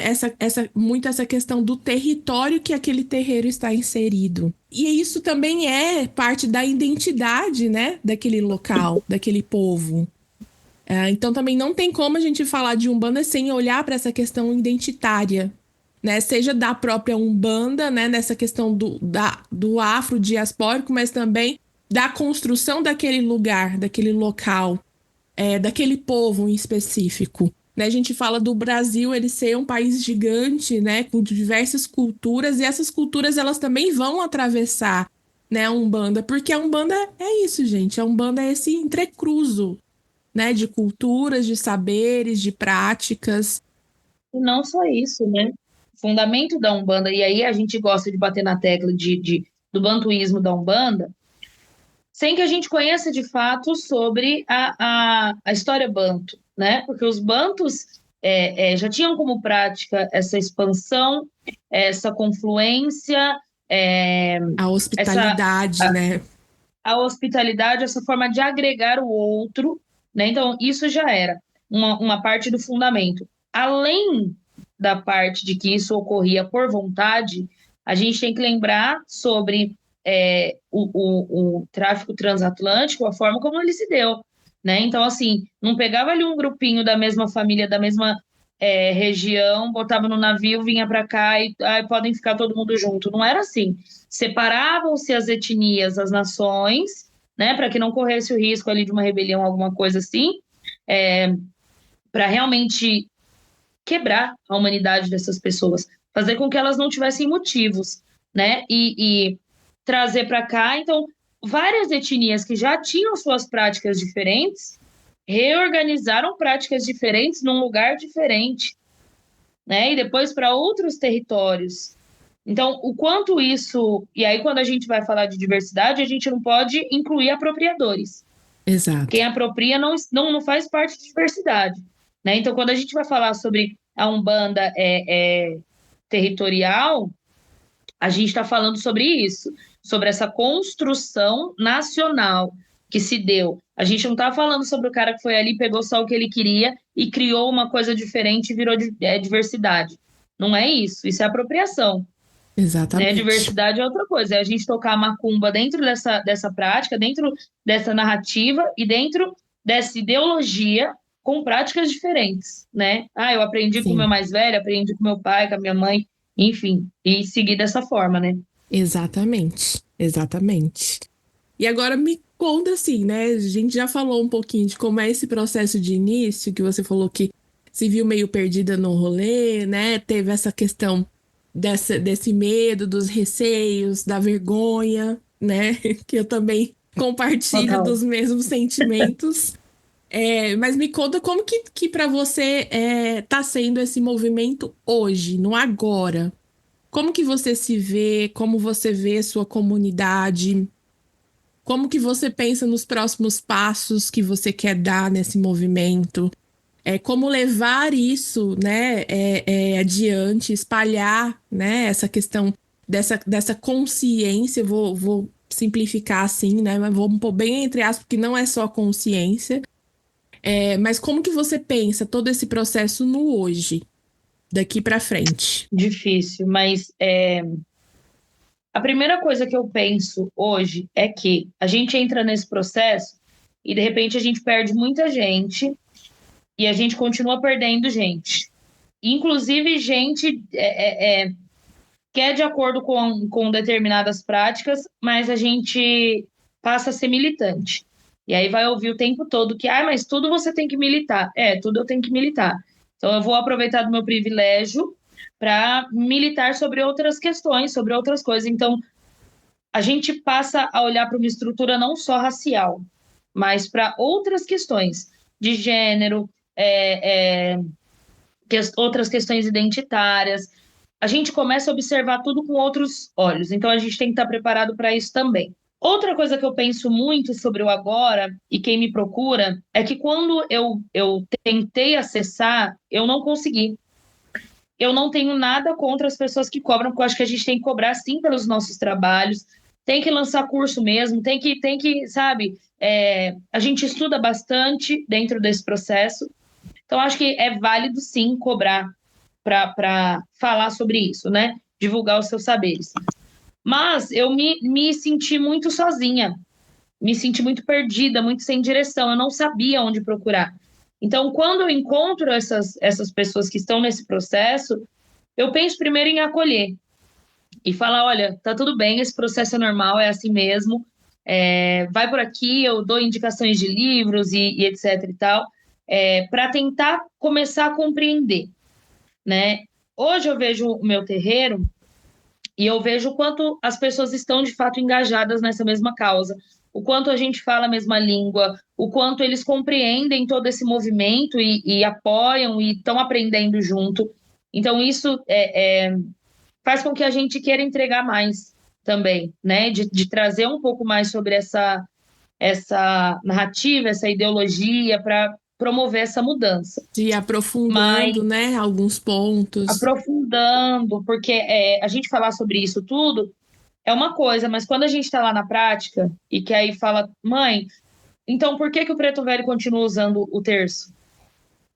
muito essa questão do território que aquele terreiro está inserido. E isso também é parte da identidade, né? Daquele local, daquele povo. Então também não tem como a gente falar de Umbanda sem olhar para essa questão identitária, né? Seja da própria Umbanda, né? Nessa questão do afrodiaspórico, mas também da construção daquele lugar, daquele local, daquele povo em específico. Né? A gente fala do Brasil ele ser um país gigante, né, com diversas culturas, e essas culturas elas também vão atravessar, né, a Umbanda, porque a Umbanda é isso, gente. A Umbanda é esse entrecruzo, né, de culturas, de saberes, de práticas. E não só isso, né? O fundamento da Umbanda, e aí a gente gosta de bater na tecla do bantuísmo da Umbanda, sem que a gente conheça de fato sobre a história banto, né? Porque os bantos já tinham como prática essa expansão, essa confluência, A essa hospitalidade, né? a hospitalidade, essa forma de agregar o outro, né? Então, isso já era uma parte do fundamento. Além da parte de que isso ocorria por vontade, a gente tem que lembrar sobre o tráfico transatlântico, a forma como ele se deu, né? Então, assim, não pegava ali um grupinho da mesma família, da mesma região, botava no navio, vinha para cá e podem ficar todo mundo junto. Não era assim. Separavam-se as etnias, as nações, né, para que não corresse o risco ali de uma rebelião, alguma coisa assim, para realmente quebrar a humanidade dessas pessoas, fazer com que elas não tivessem motivos, né, e trazer para cá, então, várias etnias que já tinham suas práticas diferentes, reorganizaram práticas diferentes num lugar diferente, né, e depois para outros territórios. Então, o quanto isso. E aí, quando a gente vai falar de diversidade, a gente não pode incluir apropriadores. Exato. Quem apropria não faz parte de diversidade. Né? Então, quando a gente vai falar sobre a Umbanda territorial, a gente está falando sobre isso, sobre essa construção nacional que se deu. A gente não está falando sobre o cara que foi ali, pegou só o que ele queria e criou uma coisa diferente e virou diversidade. Não é isso, isso é apropriação. Né? Exatamente. Diversidade é outra coisa, é a gente tocar a macumba dentro dessa prática, dentro dessa narrativa e dentro dessa ideologia com práticas diferentes, né? Eu aprendi com o meu Sim, mais velho, aprendi com meu pai, com a minha mãe, enfim, e seguir dessa forma, né? exatamente. Exatamente. E agora me conta assim, né? A gente já falou um pouquinho de como é esse processo de início, que você falou que se viu meio perdida no rolê, né? Teve essa questão desse medo, dos receios, da vergonha, né? Que eu também compartilho Total. dos mesmos sentimentos. Mas me conta como que para você tá sendo esse movimento hoje, no agora. Como que você se vê, como você vê sua comunidade, como que você pensa nos próximos passos que você quer dar nesse movimento? Como levar isso, né, adiante, espalhar, né, essa questão dessa consciência, vou simplificar assim, né, mas vou pôr bem entre aspas, porque não é só consciência. Mas como que você pensa todo esse processo no hoje, daqui para frente? Difícil, mas a primeira coisa que eu penso hoje é que a gente entra nesse processo e de repente a gente perde muita gente e a gente continua perdendo gente. Inclusive gente que é de acordo com determinadas práticas, mas a gente passa a ser militante. E aí vai ouvir o tempo todo que, mas tudo você tem que militar. Tudo eu tenho que militar. Então eu vou aproveitar do meu privilégio para militar sobre outras questões, sobre outras coisas. Então a gente passa a olhar para uma estrutura não só racial, mas para outras questões de gênero, outras questões identitárias. A gente começa a observar tudo com outros olhos. Então, a gente tem que estar preparado para isso também. Outra coisa que eu penso muito sobre o agora, e quem me procura, é que quando eu tentei acessar, eu não consegui. Eu não tenho nada contra as pessoas que cobram, porque eu acho que a gente tem que cobrar, sim, pelos nossos trabalhos, tem que lançar curso mesmo, tem que sabe, a gente estuda bastante dentro desse processo. Então, acho que é válido, sim, cobrar para falar sobre isso, né? Divulgar os seus saberes. Mas eu me senti muito sozinha, me senti muito perdida, muito sem direção, eu não sabia onde procurar. Então, quando eu encontro essas pessoas que estão nesse processo, eu penso primeiro em acolher e falar: olha, tá tudo bem, esse processo é normal, é assim mesmo, vai por aqui, eu dou indicações de livros e etc e tal, para tentar começar a compreender, né? Hoje eu vejo o meu terreiro e eu vejo o quanto as pessoas estão de fato engajadas nessa mesma causa, o quanto a gente fala a mesma língua, o quanto eles compreendem todo esse movimento e apoiam e estão aprendendo junto. Então, isso faz com que a gente queira entregar mais também, né? De trazer um pouco mais sobre essa narrativa, essa ideologia para promover essa mudança. De ir Mas aprofundando, né, alguns pontos. aprofundando, porque a gente falar sobre isso tudo é uma coisa, mas quando a gente está lá na prática e que aí fala, mãe, então por que que o preto velho continua usando o terço?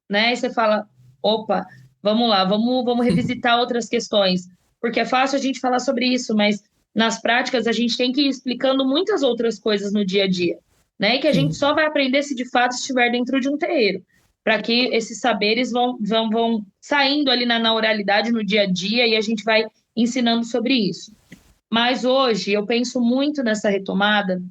Né? E você fala, opa, vamos lá, vamos revisitar outras questões, porque é fácil a gente falar sobre isso, mas nas práticas a gente tem que ir explicando muitas outras coisas no dia a dia, né? E que a gente Sim. só vai aprender se de fato estiver dentro de um terreiro, para que esses saberes vão saindo ali na oralidade, no dia a dia, e a gente vai ensinando sobre isso. Mas hoje eu penso muito nessa retomada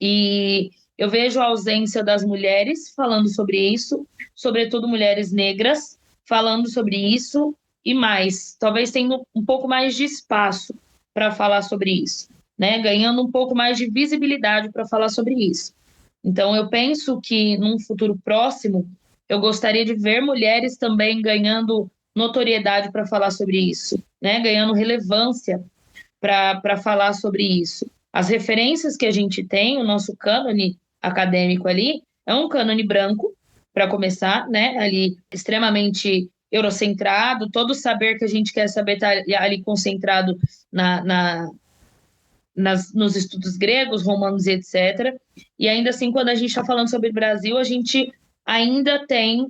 e eu vejo a ausência das mulheres falando sobre isso, sobretudo mulheres negras falando sobre isso, e mais, talvez tendo um pouco mais de espaço para falar sobre isso, né? Ganhando um pouco mais de visibilidade para falar sobre isso. Então, eu penso que num futuro próximo, eu gostaria de ver mulheres também ganhando notoriedade para falar sobre isso, né? Ganhando relevância para falar sobre isso. As referências que a gente tem, o nosso cânone acadêmico ali, é um cânone branco, para começar, né? Ali extremamente eurocentrado, todo o saber que a gente quer saber está ali concentrado nos estudos gregos, romanos e etc. E ainda assim, quando a gente está falando sobre o Brasil, a gente ainda tem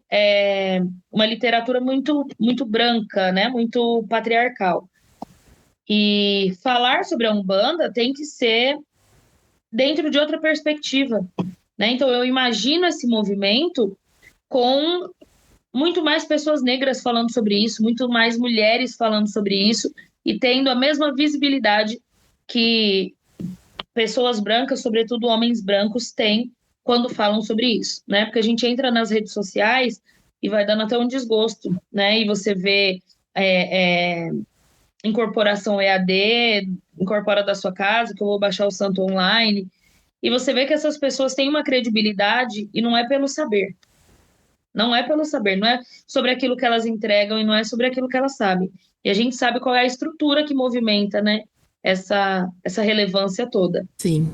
uma literatura muito, muito branca, né? Muito patriarcal. E falar sobre a Umbanda tem que ser dentro de outra perspectiva, né? Então, eu imagino esse movimento com muito mais pessoas negras falando sobre isso, muito mais mulheres falando sobre isso e tendo a mesma visibilidade que pessoas brancas, sobretudo homens brancos, têm quando falam sobre isso, né? Porque a gente entra nas redes sociais e vai dando até um desgosto, né? E você vê incorporação EAD, incorpora da sua casa, que eu vou baixar o santo online. E você vê que essas pessoas têm uma credibilidade e não é pelo saber. Não é pelo saber, não é sobre aquilo que elas entregam e não é sobre aquilo que elas sabem. E a gente sabe qual é a estrutura que movimenta, né, essa relevância toda. Sim.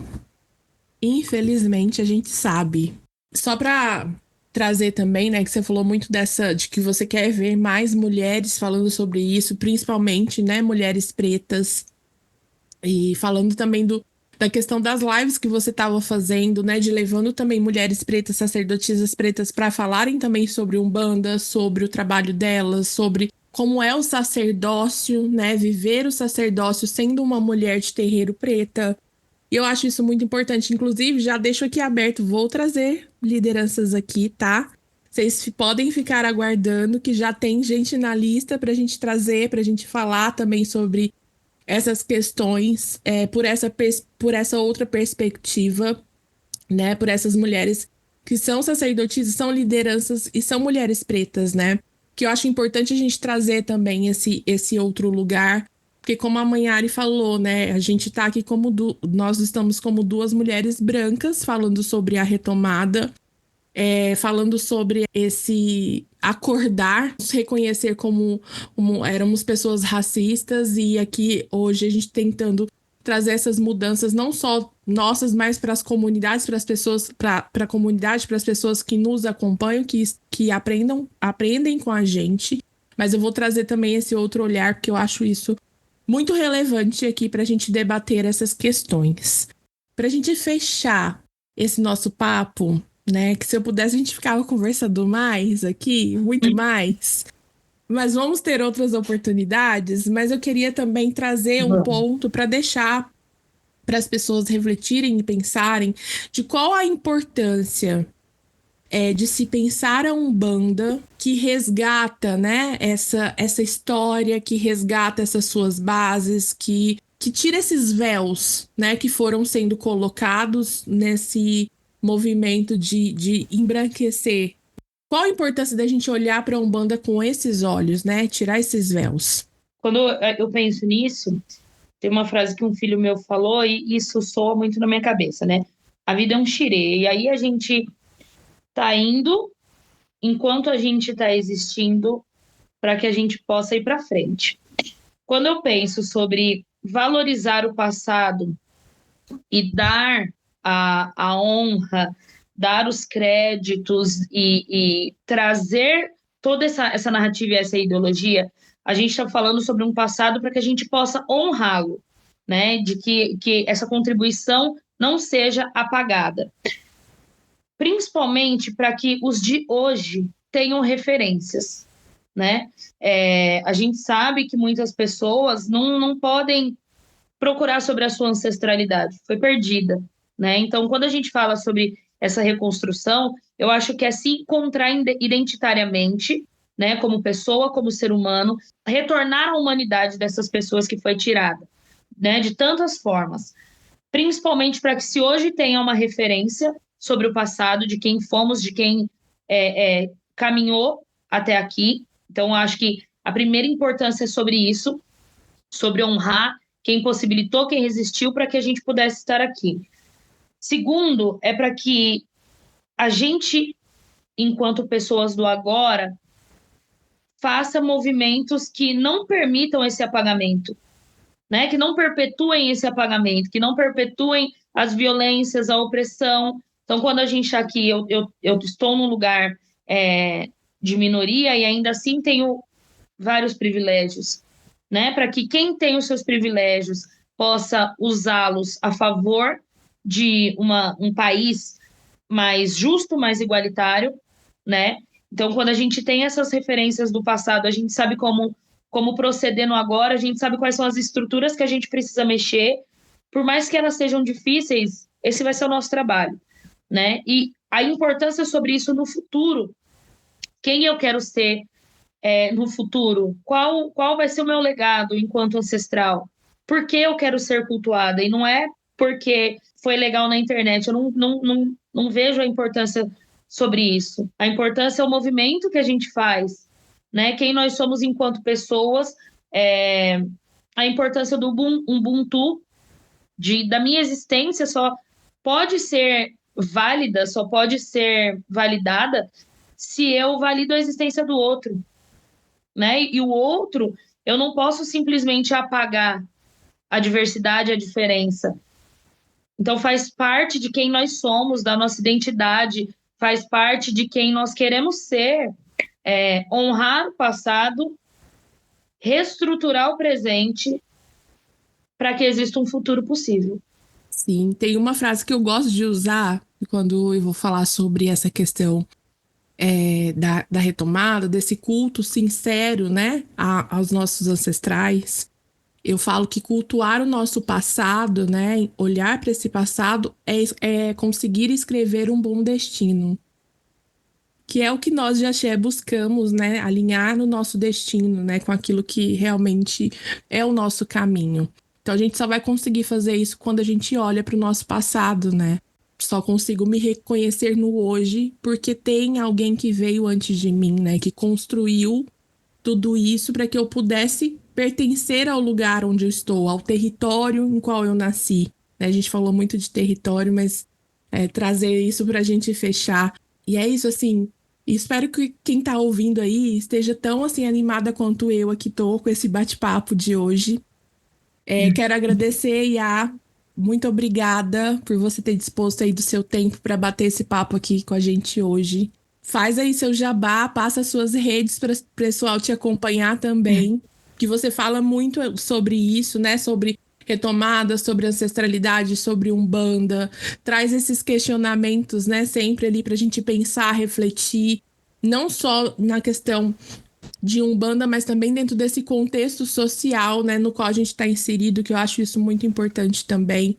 Infelizmente, a gente sabe. Só para trazer também, né, que você falou muito de que você quer ver mais mulheres falando sobre isso, principalmente, né, mulheres pretas. E falando também da questão das lives que você estava fazendo, né, de levando também mulheres pretas, sacerdotisas pretas para falarem também sobre Umbanda, sobre o trabalho delas, sobre como é o sacerdócio, né, viver o sacerdócio sendo uma mulher de terreiro preta. E eu acho isso muito importante. Inclusive, já deixo aqui aberto, vou trazer lideranças aqui, tá? Vocês podem ficar aguardando que já tem gente na lista para a gente trazer, para a gente falar também sobre essas questões, por essa outra perspectiva, né? Por essas mulheres que são sacerdotisas, são lideranças e são mulheres pretas, né? Que eu acho importante a gente trazer também esse outro lugar. Porque como a Manhari falou, né, a gente tá aqui nós estamos como duas mulheres brancas falando sobre a retomada, falando sobre esse acordar, nos reconhecer como éramos pessoas racistas e aqui hoje a gente tentando trazer essas mudanças não só nossas, mas para as comunidades, para as pessoas, para a comunidade, para as pessoas que nos acompanham, que aprendem com a gente. Mas eu vou trazer também esse outro olhar, porque eu acho isso muito relevante aqui para a gente debater essas questões. Para a gente fechar esse nosso papo, né? Que se eu pudesse a gente ficava conversando mais aqui, muito mais. Mas vamos ter outras oportunidades. Mas eu queria também trazer um Vamos. ponto para deixar para as pessoas refletirem e pensarem de qual a importância de se pensar a Umbanda que resgata, né, essa história, que resgata essas suas bases, que que tira esses véus, né, que foram sendo colocados nesse movimento de embranquecer. Qual a importância da gente olhar para a Umbanda com esses olhos, né? Tirar esses véus. Quando eu penso nisso, tem uma frase que um filho meu falou e isso soa muito na minha cabeça, né? A vida é um xirê. E aí a gente tá indo enquanto a gente está existindo para que a gente possa ir para frente. Quando eu penso sobre valorizar o passado e dar a honra, dar os créditos e trazer toda essa narrativa e essa ideologia, a gente está falando sobre um passado para que a gente possa honrá-lo, né? De que essa contribuição não seja apagada. Principalmente para que os de hoje tenham referências, né? A gente sabe que muitas pessoas não podem procurar sobre a sua ancestralidade, foi perdida, né? Então, quando a gente fala sobre essa reconstrução, eu acho que é se encontrar identitariamente, né, como pessoa, como ser humano, retornar à humanidade dessas pessoas que foi tirada, né, de tantas formas, principalmente para que se hoje tenha uma referência sobre o passado, de quem fomos, de quem caminhou até aqui. Então, eu acho que a primeira importância é sobre isso, sobre honrar quem possibilitou, quem resistiu para que a gente pudesse estar aqui. Segundo, é para que a gente, enquanto pessoas do agora, faça movimentos que não permitam esse apagamento, né? Que não perpetuem esse apagamento, que não perpetuem as violências, a opressão. Então, quando a gente está aqui, eu estou num lugar de minoria e ainda assim tenho vários privilégios, né? Para que quem tem os seus privilégios possa usá-los a favor de um país mais justo, mais igualitário, né? Então, quando a gente tem essas referências do passado, a gente sabe como proceder no agora, a gente sabe quais são as estruturas que a gente precisa mexer, por mais que elas sejam difíceis, esse vai ser o nosso trabalho, né? E a importância sobre isso no futuro, quem eu quero ser no futuro, qual vai ser o meu legado enquanto ancestral, por que eu quero ser cultuada, e não é porque foi legal na internet, eu não vejo a importância sobre isso. A importância é o movimento que a gente faz, né? Quem nós somos enquanto pessoas, a importância do Ubuntu, da minha existência só pode ser válida, só pode ser validada se eu valido a existência do outro, né? E o outro, eu não posso simplesmente apagar a diversidade, a diferença. Então faz parte de quem nós somos, da nossa identidade, faz parte de quem nós queremos ser, honrar o passado, reestruturar o presente para que exista um futuro possível. Sim, tem uma frase que eu gosto de usar quando eu vou falar sobre essa questão da retomada, desse culto sincero, né, aos nossos ancestrais. Eu falo que cultuar o nosso passado, né, olhar para esse passado é conseguir escrever um bom destino. Que é o que nós de Axé buscamos, né? Alinhar no nosso destino, né? Com aquilo que realmente é o nosso caminho. Então a gente só vai conseguir fazer isso quando a gente olha para o nosso passado, né? Só consigo me reconhecer no hoje porque tem alguém que veio antes de mim, né? Que construiu tudo isso para que eu pudesse pertencer ao lugar onde eu estou, ao território em qual eu nasci. A gente falou muito de território, mas trazer isso para a gente fechar. E é isso, assim. Espero que quem tá ouvindo aí esteja tão assim animada quanto eu aqui tô com esse bate-papo de hoje. Quero agradecer, Iá. Muito obrigada por você ter disposto aí do seu tempo para bater esse papo aqui com a gente hoje. Faz aí seu jabá, passa as suas redes para o pessoal te acompanhar também. Que você fala muito sobre isso, né? Sobre retomada, sobre ancestralidade, sobre Umbanda. Traz esses questionamentos, né? Sempre ali para a gente pensar, refletir. Não só na questão de Umbanda, mas também dentro desse contexto social, né? No qual a gente está inserido, que eu acho isso muito importante também.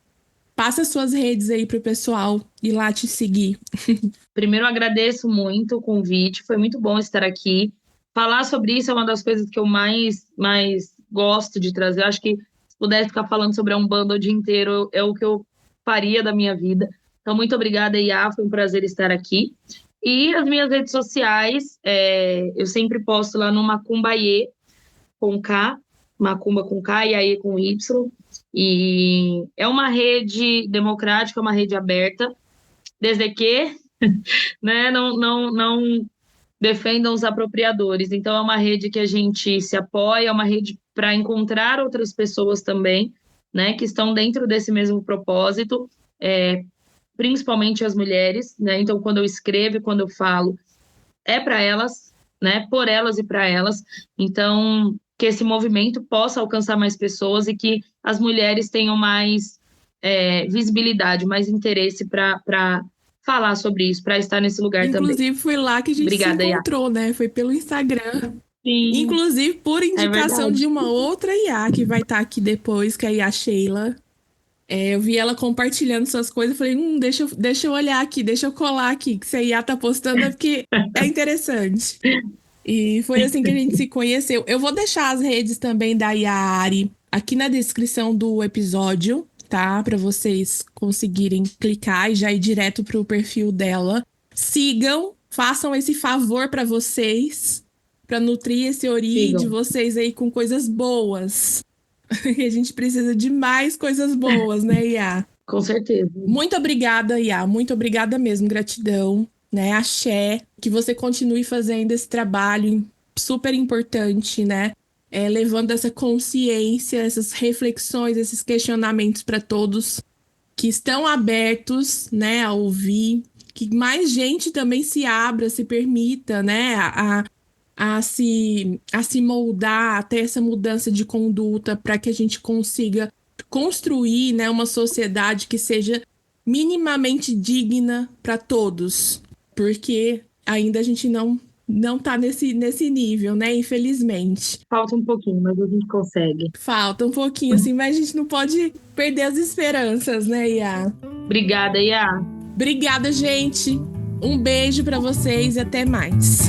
Passa suas redes aí para o pessoal ir lá te seguir. Primeiro, eu agradeço muito o convite, foi muito bom estar aqui. Falar sobre isso é uma das coisas que eu mais gosto de trazer. Eu acho que pudesse ficar falando sobre a Umbanda o dia inteiro, é o que eu faria da minha vida. Então, muito obrigada, Iá, foi um prazer estar aqui. E as minhas redes sociais, eu sempre posto lá no Macumbaie, com K, Macumba com K e Aie com Y. E é uma rede democrática, uma rede aberta, desde que né, não defendam os apropriadores. Então, é uma rede que a gente se apoia, é uma rede para encontrar outras pessoas também, né, que estão dentro desse mesmo propósito, principalmente as mulheres, né? Então, quando eu escrevo, quando eu falo, é para elas, né, por elas e para elas. Então, que esse movimento possa alcançar mais pessoas e que as mulheres tenham mais visibilidade, mais interesse para falar sobre isso, para estar nesse lugar também. Inclusive, foi lá que a gente Obrigada, se encontrou, né? Foi pelo Instagram. Sim, Inclusive, por indicação verdade. de uma outra Iá, que vai estar aqui depois, que é a Iá Sheila. Eu vi ela compartilhando suas coisas, falei, deixa eu olhar aqui, deixa eu colar aqui, que se a Iá tá postando é porque é interessante. E foi assim que a gente se conheceu. Eu vou deixar as redes também da Yari aqui na descrição do episódio, tá? Para vocês conseguirem clicar e já ir direto pro perfil dela. Sigam, façam esse favor para vocês, para nutrir esse ori de Sigam. vocês aí com coisas boas. E a gente precisa de mais coisas boas, né, Iá? Com certeza. Muito obrigada, Iá. Muito obrigada mesmo. Gratidão, né? Axé. Que você continue fazendo esse trabalho super importante, né? Levando essa consciência, essas reflexões, esses questionamentos para todos que estão abertos, né, a ouvir. Que mais gente também se abra, se permita, né, a se moldar, até essa mudança de conduta para que a gente consiga construir, né, uma sociedade que seja minimamente digna para todos, porque ainda a gente não tá nesse nível, né, infelizmente. Falta um pouquinho, mas a gente consegue. Falta um pouquinho assim, mas a gente não pode perder as esperanças, né, Iá? Obrigada, Iá. Obrigada, gente. Um beijo para vocês e até mais.